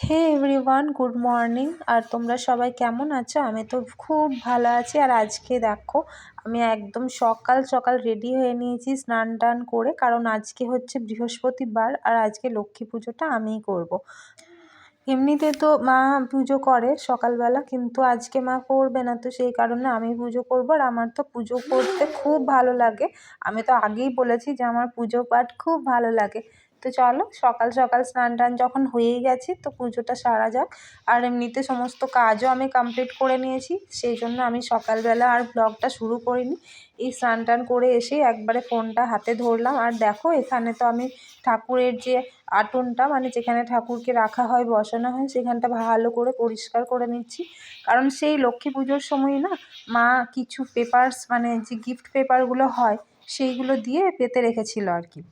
হে everyone, good morning. আর তোমরা সবাই কেমন আছো? আমি তো খুব ভালো আছি। আর আজকে দেখো, আমি একদম সকাল সকাল রেডি হয়ে নিয়েছি স্নান টান করে, কারণ আজকে হচ্ছে বৃহস্পতিবার আর আজকে লক্ষ্মী পুজোটা আমিই করব। এমনিতে তো মা পুজো করে সকালবেলা, কিন্তু আজকে মা করবে না, তো সেই কারণে আমি পুজো করবো। আর আমার তো পুজো করতে খুব ভালো লাগে। আমি তো আগেই বলেছি যে আমার পুজো পাঠ খুব ভালো লাগে। তো চলো, সকাল সকাল স্নান টান যখন হয়েই গেছি, তো পুজোটা সারা যাক। আর এমনিতে সমস্ত কাজও আমি কমপ্লিট করে নিয়েছি, সেই জন্য আমি সকালবেলা আর ব্লগটা শুরু করিনি। এই স্নান টান করে এসে একবারে ফোনটা হাতে ধরলাম। আর দেখো, এখানে তো আমি ঠাকুরের যে আটনটা, মানে যেখানে ঠাকুরকে রাখা হয়, বসানো হয়, সেখানটা ভালো করে পরিষ্কার করে নিচ্ছি। কারণ সেই লক্ষ্মী পুজোর সময় না, মা কিছু পেপারস, মানে যে গিফট পেপারগুলো হয়, সেইগুলো দিয়ে পেতে রেখেছিল আর কি।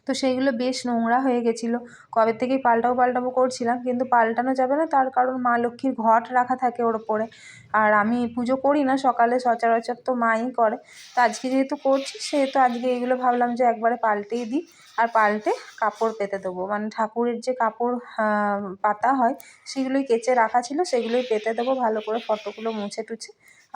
তো সেইগুলো বেশ নোংরা হয়ে গেছিলো। কবে থেকেই পাল্টাবো করছিলাম, কিন্তু পাল্টানো যাবে না, তার কারণ মা লক্ষ্মীর ঘট রাখা থাকে ওর ওপরে। আর আমি পুজো করি না সকালে, সচরাচর তো মাই করে। তো আজকে যেহেতু করছি, সেহেতু আজকে এইগুলো ভাবলাম যে একবারে পাল্টেই দিই। আর পাল্টে কাপড় পেতে দেবো, মানে ঠাকুরের যে কাপড় পাতা হয়, সেগুলোই কেচে রাখা ছিল, সেগুলোই পেতে দেবো ভালো করে, ফটোগুলো মুছে টুছে।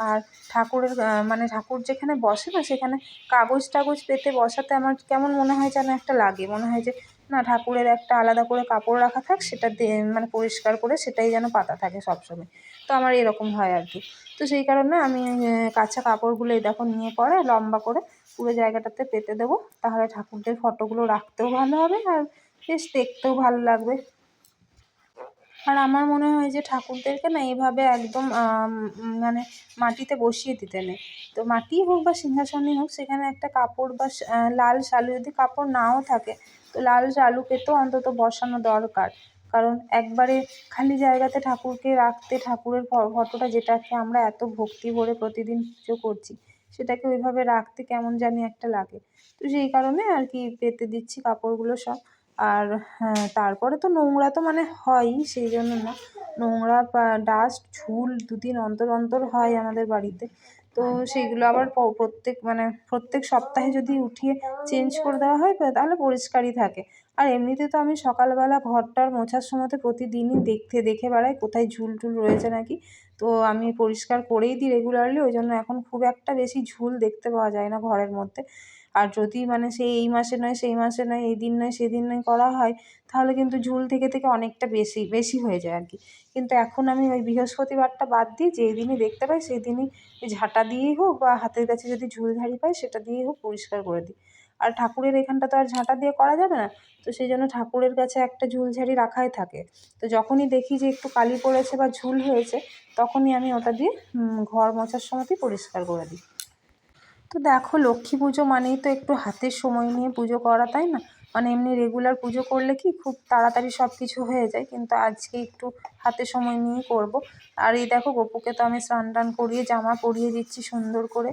আর ঠাকুরের মানে ঠাকুর যেখানে বসে না, সেখানে কাগজ টাগজ পেতে বসাতে আমার কেমন মনে হয় যেন একটা লাগে, মনে হয় যে না, ঠাকুরের একটা আলাদা করে কাপড় রাখা থাক, সেটা দিয়ে মানে পরিষ্কার করে সেটাই যেন পাতা থাকে সবসময়। তো আমার এরকম হয় আর কি। তো সেই কারণে আমি কাঁচা কাপড়গুলো এই দেখো নিয়ে পরে লম্বা করে পুরো জায়গাটাতে পেতে দেবো। তাহলে ঠাকুরদের ফটোগুলো রাখতেও ভালো হবে, আর বেশ দেখতেও ভালো লাগবে। আর আমার মনে হয় যে ঠাকুরদেরকে না এইভাবে একদম মানে মাটিতে বসিয়ে দিতে নেই। তো মাটিই হোক বা সিংহাসনই হোক, সেখানে একটা কাপড় বা লাল শালু, যদি কাপড় নাও থাকে তো লাল শালু পেতেও অন্তত বসানো দরকার। কারণ একবারে খালি জায়গাতে ঠাকুরকে রাখতে, ঠাকুরের ফটোটা যেটাকে আমরা এত ভক্তি ভরে প্রতিদিন পুজো করছি, সেটাকে ওইভাবে রাখতে কেমন জানি একটা লাগে। তো সেই কারণে আর কি পেতে দিচ্ছি কাপড়গুলো সব। আর হ্যাঁ, তারপরে তো নোংরা তো মানে হয়ই, সেই জন্য না, নোংরা বা ডাস্ট ঝুল দুদিন অন্তর অন্তর হয় আমাদের বাড়িতে। তো সেইগুলো আবার প্রত্যেক সপ্তাহে যদি উঠিয়ে চেঞ্জ করে দেওয়া হয়, তাহলে পরিষ্কারই থাকে। আর এমনিতে তো আমি সকালবেলা ঘরটার মোছার সময়তে প্রতিদিনই দেখে বেড়াই কোথায় ঝুল টুল রয়েছে নাকি। তো আমি পরিষ্কার করেই দিই রেগুলারলি, ওই জন্য এখন খুব একটা বেশি ঝুল দেখতে পাওয়া যায় না ঘরের মধ্যে। আর যদি মানে সেই এই মাসে নয় সেই মাসে নয়, এই দিন নয় সেদিন নয় করা হয়, তাহলে কিন্তু ঝুল থেকে অনেকটা বেশি বেশি হয়ে যায় আর কি। কিন্তু এখন আমি ওই বৃহস্পতিবারটা বাদ দিই, যেই দিনই দেখতে পাই সেই দিনই ওই ঝাঁটা দিয়েই হোক বা হাতের কাছে যদি ঝুলঝাড়ি পাই সেটা দিয়েই হোক পরিষ্কার করে দিই। আর ঠাকুরের এখানটা তো আর ঝাঁটা দিয়ে করা যাবে না, তো সেই জন্য ঠাকুরের কাছে একটা ঝুলঝাড়ি রাখাই থাকে। তো যখনই দেখি যে একটু কালি পড়েছে বা ঝুল হয়েছে, তখনই আমি ওটা দিয়ে ঘর মোছার সময়তেই পরিষ্কার করে দিই। তো দেখো, লক্ষ্মী পুজো মানেই তো একটু হাতের সময় নিয়ে পুজো করা, তাই না? মানে এমনি রেগুলার পুজো করলে কি খুব তাড়াতাড়ি সব কিছু হয়ে যায়, কিন্তু আজকে একটু হাতে সময় নিয়েই করব। আর এই দেখো, গপুকে তো আমি স্নান টান করিয়ে জামা পরিয়ে দিচ্ছি সুন্দর করে।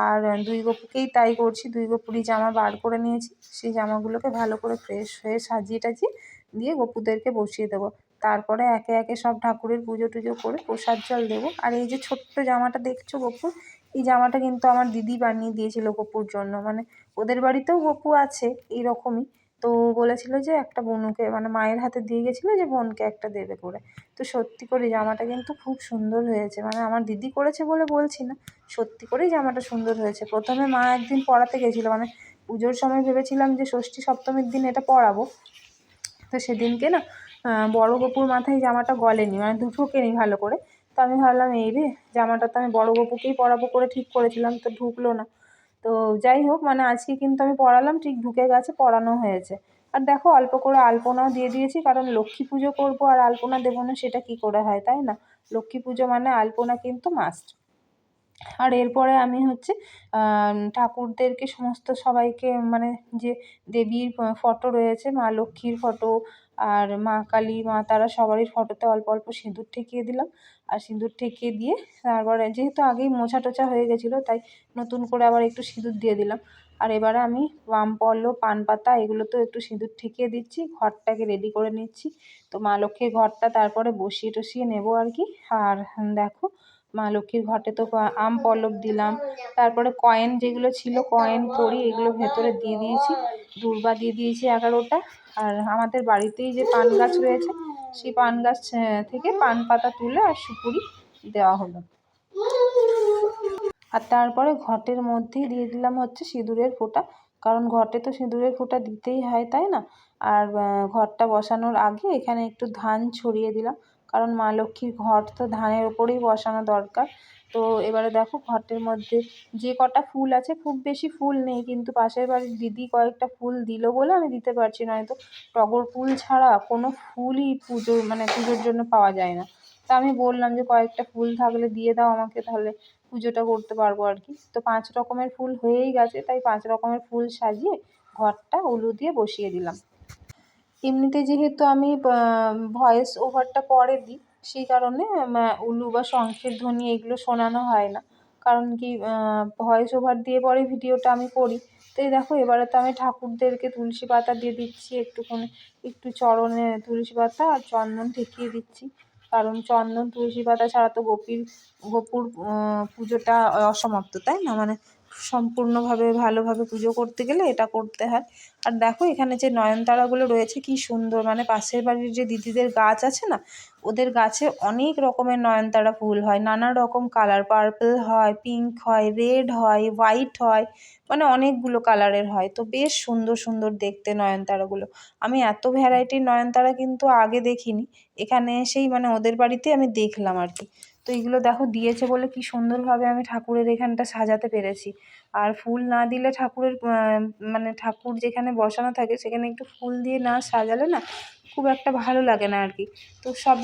আর দুই গপুকেই তাই করছি, দুই গপুরই জামা বার করে নিয়েছি। সেই জামাগুলোকে ভালো করে ফ্রেশ হয়ে সাজিয়ে টাজিয়ে দিয়ে গপুদেরকে বসিয়ে দেবো। তারপরে একে একে সব ঠাকুরের পুজো টুজো করে প্রসাদ জল দেবো। আর এই যে ছোট্ট জামাটা দেখছো গপুর, এই জামাটা কিন্তু আমার দিদি বানিয়ে দিয়েছিল গপুর জন্য। মানে ওদের বাড়িতেও গপু আছে এইরকমই। তো বলেছিল যে একটা বোনুকে, মানে মায়ের হাতে দিয়ে গেছিলো যে বোনকে একটা দেবে করে। তো সত্যি করে জামাটা কিন্তু খুব সুন্দর হয়েছে, মানে আমার দিদি করেছে বলে বলছি না, সত্যি করেই জামাটা সুন্দর হয়েছে। প্রথমে মা একদিন পরাতে গেছিলো, মানে পুজোর সময় ভেবেছিলাম যে ষষ্ঠী সপ্তমীর দিন এটা পরাবো। তো সেদিনকে না বড় গপুর মাথায় জামাটা গলেনি, মানে ঢোকেনি ভালো করে। তো আমি ভাবলাম এই রে, জামাটা তো আমি বড় গপুকেই পরাবো করে ঠিক করেছিলাম, তো ঢুকলো না। তো যাই হোক, মানে আজকে কিন্তু আমি পরালাম, ঠিক ঢুকে গেছে, পরানো হয়েছে। আর দেখো, অল্প করে আলপনাও দিয়ে দিয়েছি, কারণ লক্ষ্মী পুজো করবো আর আলপনা দেবো না সেটা কি করে হয়, তাই না? লক্ষ্মী পুজো মানে আলপনা কিন্তু মাস্ট। আর এরপরে আমি হচ্ছে ঠাকুরদেরকে সমস্ত সবাইকে, মানে যে দেবীর ফটো রয়েছে, মা লক্ষ্মীর ফটো আর মা কালী, মা তারা সবারই ফটোতে অল্প অল্প সিঁদুর ঠেকিয়ে দিলাম। আর সিঁদুর ঠেকিয়ে দিয়ে তারপরে, যেহেতু আগেই মোছা টোছা হয়ে গেছিলো, তাই নতুন করে আবার একটু সিঁদুর দিয়ে দিলাম। আর এবারে আমি বাম পল্লব, পান পাতা, এগুলোতেও একটু সিঁদুর ঠেকিয়ে দিচ্ছি, ঘরটাকে রেডি করে নিচ্ছি। তো মা লক্ষ্মীর ঘরটা তারপরে বসিয়ে টসিয়ে নেবো আর কি। আর দেখো, মা লক্ষ্মীর ঘটে তো আম পল্লব দিলাম, তারপরে কয়েন যেগুলো ছিল, কয়েন কড়ি, এগুলো ভেতরে দিয়ে দিয়েছি, দূর্বা দিয়ে দিয়েছি 11টা। আর আমাদের বাড়িতেই যে পান গাছ রয়েছে, সেই পান গাছ থেকে পান পাতা তুলে আর সুপুরি দেওয়া হলো। আর তারপরে ঘটের মধ্যেই দিয়ে দিলাম হচ্ছে সিঁদুরের ফোঁটা, কারণ ঘটে তো সিঁদুরের ফোঁটা দিতেই হয়, তাই না? আর ঘটটা বসানোর আগে এখানে একটু ধান ছড়িয়ে দিলাম, কারণ মা লক্ষ্মীর ঘট তো ধানের ওপরেই বসানো দরকার। তো এবারে দেখো ঘটের মধ্যে যে কটা ফুল আছে, খুব বেশি ফুল নেই, কিন্তু পাশের বাড়ির দিদি কয়েকটা ফুল দিল বলে আমি দিতে পারছি, নয়তো টগর ফুল ছাড়া কোনো ফুলই পুজোর জন্য পাওয়া যায় না। তা আমি বললাম যে কয়েকটা ফুল থাকলে দিয়ে দাও আমাকে, তাহলে পুজোটা করতে পারবো আর কি। তো 5 রকমের ফুল হয়েই গেছে, তাই 5 রকমের ফুল সাজিয়ে ঘরটা উলু দিয়ে বসিয়ে দিলাম। এমনিতে যেহেতু আমি ভয়েস ওভারটা পরে দিই, সেই কারণে উলু বা শঙ্খের ধ্বনি এগুলো শোনানো হয় না, কারণ কি ভয়েস ওভার দিয়ে পরে ভিডিওটা আমি করি। তো এই দেখো এবারে তো আমি ঠাকুরদেরকে তুলসী পাতা দিয়ে দিচ্ছি, একটু চরণে তুলসী পাতা আর চন্দন ঠেকিয়ে দিচ্ছি, কারণ চন্দন তুলসী পাতা ছাড়া তো গোপুর পুজোটা অসমাপ্ত, তাই না? মানে সম্পূর্ণভাবে ভালোভাবে পুজো করতে গেলে এটা করতে হয়। আর দেখো এখানে যে নয়নতারাগুলো রয়েছে কি সুন্দর, মানে পাশের বাড়ির যে দিদিদের গাছ আছে না, ওদের গাছে অনেক রকমের নয়নতারা ফুল হয়, নানা রকম কালার, পার্পল হয়, পিঙ্ক হয়, রেড হয়, হোয়াইট হয়, মানে অনেকগুলো কালারের হয়। তো বেশ সুন্দর সুন্দর দেখতে নয়নতারাগুলো। আমি এত ভ্যারাইটির নয়নতারা কিন্তু আগে দেখিনি, এখানে এসেই মানে ওদের বাড়িতে আমি দেখলাম আর কি। তো এগুলো দেখো দিয়েছে বলে কি সুন্দরভাবে আমি ঠাকুরের এখানটা সাজাতে পেরেছি। আর ফুল না দিলে ঠাকুরের মানে ঠাকুর যেখানে বসানো থাকে সেখানে একটু ফুল দিয়ে না সাজালে না খুব একটা ভালো লাগে না আর কি। তো সব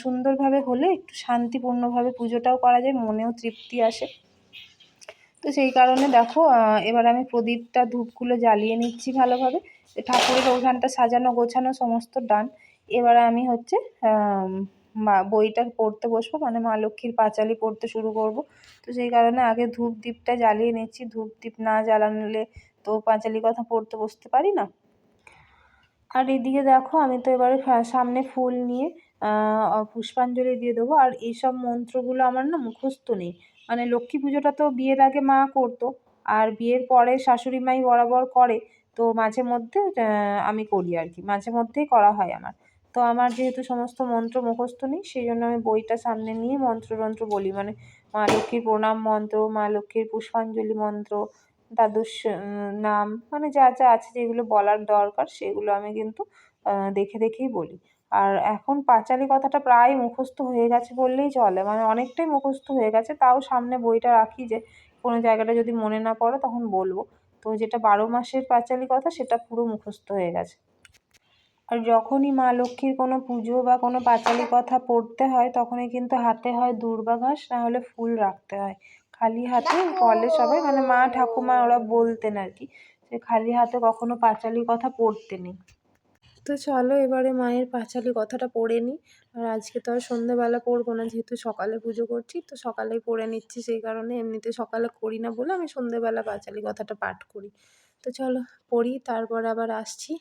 সুন্দরভাবে হলে একটু শান্তিপূর্ণভাবে পুজোটাও করা যায়, মনেও তৃপ্তি আসে। তো সেই কারণে দেখো এবার আমি প্রদীপটা ধূপগুলো জ্বালিয়ে নিচ্ছি ভালোভাবে। ঠাকুরের ওখানটা সাজানো গোছানো সমস্ত ডান। এবারে আমি হচ্ছে বইটা পড়তে বসবো, মানে মা লক্ষ্মীর পাঁচালী পড়তে শুরু করব। তো সেই কারণে আগে ধূপ দ্বীপটা জ্বালিয়ে নিচ্ছি, ধূপ দ্বীপ না জ্বালালে তো পাঁচালী কথা পড়তে বসতে পারি না। আর এদিকে দেখো আমি তো এবারে সামনে ফুল নিয়ে পুষ্পাঞ্জলি দিয়ে দেবো। আর এইসব মন্ত্রগুলো আমার না মুখস্থ নেই, মানে লক্ষ্মী পুজোটা তো বিয়ের আগে মা করতো, আর বিয়ের পরে শাশুড়ি মাই বরাবর করে। তো মাঝে মধ্যে আমি করি আর কি, মাঝে মধ্যেই করা হয় আমার। তো আমার যেহেতু সমস্ত মন্ত্র মুখস্থ নেই, সেই জন্য আমি বইটা সামনে নিয়ে মন্ত্র বলি, মানে মা লক্ষ্মীর প্রণাম মন্ত্র, মা লক্ষ্মীর পুষ্পাঞ্জলি মন্ত্র, দ্বাদশ নাম, মানে যা যা আছে যেগুলো বলার দরকার সেগুলো আমি কিন্তু দেখেই বলি। আর এখন পাঁচালী কথাটা প্রায় মুখস্থ হয়ে গেছে বললেই চলে, মানে অনেকটাই মুখস্থ হয়ে গেছে, তাও সামনে বইটা রাখি যে কোনো জায়গাটা যদি মনে না পড়ে তখন বলবো। তো যেটা 12 মাসের পাঁচালী কথা সেটা পুরো মুখস্থ হয়ে গেছে। আর যখনই মা লক্ষ্মীর কোনো পুজো বা কোনো পাঁচালী কথা পড়তে হয় তখনই কিন্তু হাতে হয় দূর্বা ঘাস, না হলে ফুল রাখতে হয়। খালি হাতে বলে সবাই, মানে মা ঠাকুমা ওরা বলতেন আর কি, যে খালি হাতে কখনো পাঁচালী কথা পড়তে নেই। তো চলো এবারে মায়ের পাঁচালী কথাটা পড়ে নিই। আর আজকে তো আর সন্ধ্যেবেলা পড়বো না, যেহেতু সকালে পুজো করছি তো সকালেই পড়ে নিচ্ছি, সেই কারণে এমনিতে সকালে করি না বলে আমি সন্ধ্যেবেলা পাঁচালী কথাটা পাঠ করি। তো চলো পড়ি, তারপর আবার আসছি।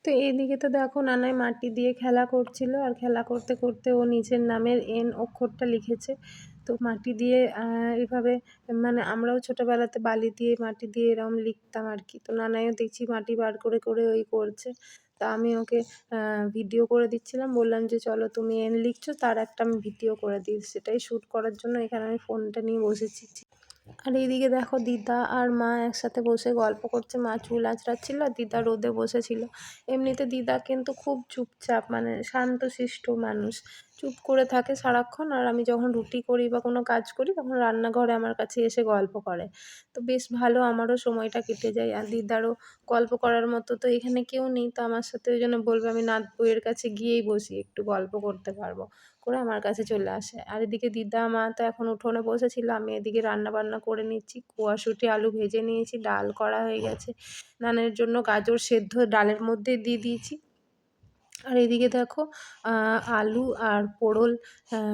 তো এইদিকে তো দেখো নানাই মাটি দিয়ে খেলা করছিল, আর খেলা করতে করতে ও নিজের নামের এন অক্ষরটা লিখেছে। তো মাটি দিয়ে এভাবে, মানে আমরাও ছোটোবেলাতে বালি দিয়ে মাটি দিয়ে এরকম লিখতাম আর কি। তো নানাইও দেখছি মাটি বার করে করে ওই করছে। তা আমি ওকে ভিডিও করে দিচ্ছিলাম, বললাম যে চলো তুমি এন লিখছো তার একটা আমি ভিডিও করে দিই, সেটাই শ্যুট করার জন্য এখানে আমি ফোনটা নিয়ে বসেছি। আর এইদিকে দেখো দিদা আর মা একসাথে বসে গল্প করছে, মা চুল আঁচড়াচ্ছিল আর দিদা রোদে বসেছিল। এমনিতে দিদা কিন্তু খুব চুপচাপ, মানে শান্তশিষ্ট মানুষ, চুপ করে থাকে সারাক্ষণ। আর আমি যখন রুটি করি বা কোনো কাজ করি তখন রান্নাঘরে আমার কাছে এসে গল্প করে। তো বেশ ভালো, আমারও সময়টা কেটে যায়। আর দিদারও গল্প করার মতো তো এখানে কেউ নেই, তো আমার সাথে ওই জন্য বলবে আমি নাত বউয়ের কাছে গিয়েই বসি, একটু গল্প করতে পারবো, করে আমার কাছে চলে আসে। আর এদিকে দিদা মা তো এখন উঠোনে বসেছিল, আমি এদিকে রান্না বান্না করে নিচ্ছি। কড়াশুঁটি আলু ভেজে নিয়েছি, ডাল করা হয়ে গেছে, নানের জন্য গাজর সেদ্ধ ডালের মধ্যে দিয়ে দিয়েছি। আর এদিকে দেখো আলু আর পোড়ল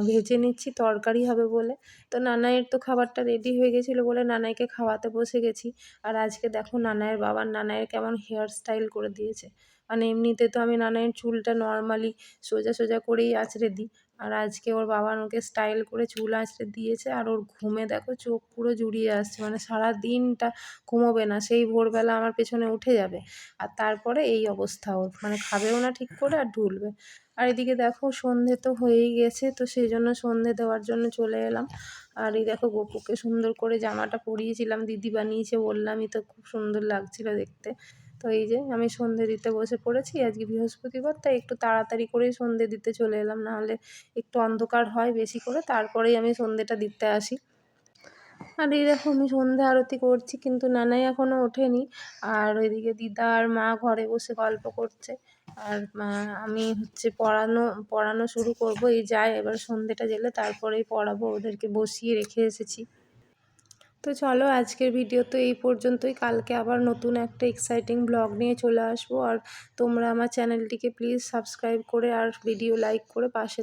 ভেজে নিচ্ছি, তরকারি হবে বলে। তো নানাইয়ের তো খাবারটা রেডি হয়ে গেছিলো বলে নানাইকে খাওয়াতে বসে গেছি। আর আজকে দেখো নানাইয়ের বাবার নানাইয়ের কেমন হেয়ার স্টাইল করে দিয়েছে, মানে এমনিতে তো আমি নানায়ের চুলটা নর্মালি সোজা সোজা করেই আঁচড়ে দিই, আর আজকে ওর বাবা আমাকে স্টাইল করে চুল আঁচড়ে দিয়েছে। আর ওর ঘুমে দেখো চোখ পুরো জুড়িয়ে আসছে, মানে সারা দিনটা ঘুমোবে না, সেই ভোরবেলা আমার পেছনে উঠে যাবে, আর তারপরে এই অবস্থা ওর, মানে খাবেও না ঠিক করে আর ঢুলবে। আর এদিকে দেখো সন্ধে তো হয়েই গেছে, তো সেই জন্য সন্ধে দেওয়ার জন্য চলে এলাম। আর এই দেখো গপুকে সুন্দর করে জামাটা পরিয়েছিলাম, দিদি বানিয়েছে বললামই তো, খুব সুন্দর লাগছিল দেখতে। তো এই যে আমি সন্ধে দিতে বসে পড়েছি, আজকে বৃহস্পতিবার, তাই একটু তাড়াতাড়ি করেই সন্ধে দিতে চলে এলাম, নাহলে একটু অন্ধকার হয় বেশি করে, তারপরেই আমি সন্ধেটা দিতে আসি। আর এই দেখো আমি সন্ধ্যা আরতি করছি, কিন্তু নানাই এখনও ওঠেনি। আর ওইদিকে দিদা আর মা ঘরে বসে গল্প করছে। আর আমি হচ্ছে পড়ানো শুরু করব, এই যাই এবার সন্ধেটা জেলে তারপরেই পড়াবো, ওদেরকে বসিয়ে রেখে এসেছি। তো চলো আজকের ভিডিও তো এই পর্যন্তই, কালকে আবার নতুন একটা এক্সাইটিং ব্লগ নিয়ে চলে আসবো। আর তোমরা আমার চ্যানেলটিকে প্লিজ সাবস্ক্রাইব করে আর ভিডিও লাইক করে পাশে